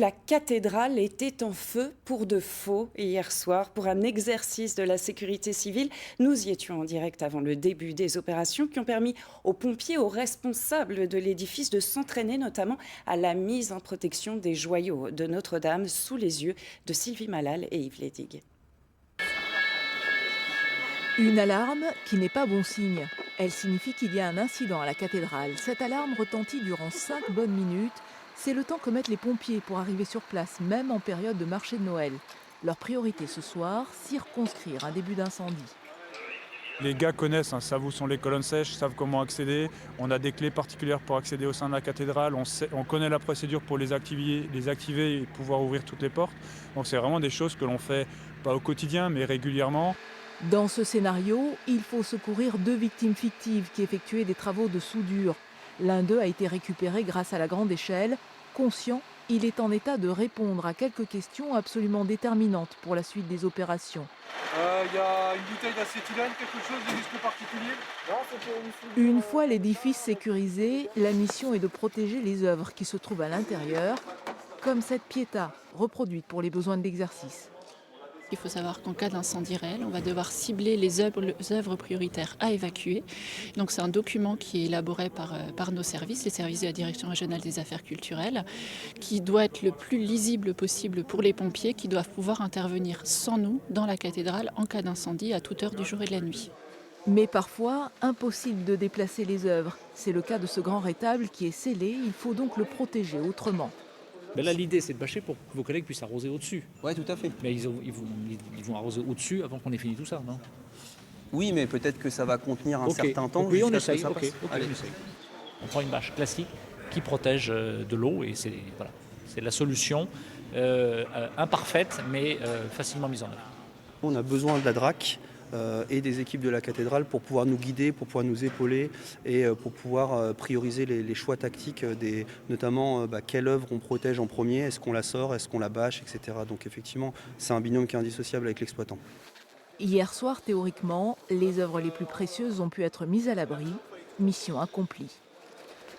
La cathédrale était en feu pour de faux hier soir pour un exercice de la sécurité civile. Nous y étions en direct avant le début des opérations qui ont permis aux pompiers, aux responsables de l'édifice de s'entraîner notamment à la mise en protection des joyaux de Notre-Dame sous les yeux de Sylvie Malal et Yves Lédig. Une alarme qui n'est pas bon signe. Elle signifie qu'il y a un incident à la cathédrale. Cette alarme retentit durant 5 bonnes minutes. C'est le temps que mettent les pompiers pour arriver sur place, même en période de marché de Noël. Leur priorité ce soir, circonscrire un début d'incendie. Les gars connaissent, savent où sont les colonnes sèches, savent comment accéder. On a des clés particulières pour accéder au sein de la cathédrale. On connaît la procédure pour les activer et pouvoir ouvrir toutes les portes. Donc c'est vraiment des choses que l'on fait, pas au quotidien, mais régulièrement. Dans ce scénario, il faut secourir 2 victimes fictives qui effectuaient des travaux de soudure. L'un d'eux a été récupéré grâce à la grande échelle. Conscient, il est en état de répondre à quelques questions absolument déterminantes pour la suite des opérations. Il y a une bouteille d'acétylène, quelque chose, des risques particuliers? Non, c'était Une fois l'édifice sécurisé, la mission est de protéger les œuvres qui se trouvent à l'intérieur, comme cette Pietà, reproduite pour les besoins de l'exercice. Il faut savoir qu'en cas d'incendie réel, on va devoir cibler les œuvres prioritaires à évacuer. Donc c'est un document qui est élaboré par nos services, les services de la Direction régionale des affaires culturelles, qui doit être le plus lisible possible pour les pompiers, qui doivent pouvoir intervenir sans nous dans la cathédrale en cas d'incendie à toute heure du jour et de la nuit. Mais parfois, impossible de déplacer les œuvres. C'est le cas de ce grand rétable qui est scellé, il faut donc le protéger autrement. Ben là, l'idée, c'est de bâcher pour que vos collègues puissent arroser au-dessus. Oui, tout à fait. Mais ils vont arroser au-dessus avant qu'on ait fini tout ça, non? Oui, mais peut-être que ça va contenir un Ok. certain temps. Oui, on jusqu'à ce que essaye. ça Ok, passe. ok, Allez. on essaye. On prend une bâche classique qui protège de l'eau et c'est voilà, c'est la solution imparfaite mais facilement mise en œuvre. On a besoin de la DRAC et des équipes de la cathédrale pour pouvoir nous guider, pour pouvoir nous épauler et pour pouvoir prioriser les choix tactiques, notamment quelle œuvre on protège en premier, est-ce qu'on la sort, est-ce qu'on la bâche, etc. Donc effectivement, c'est un binôme qui est indissociable avec l'exploitant. Hier soir, théoriquement, les œuvres les plus précieuses ont pu être mises à l'abri. Mission accomplie.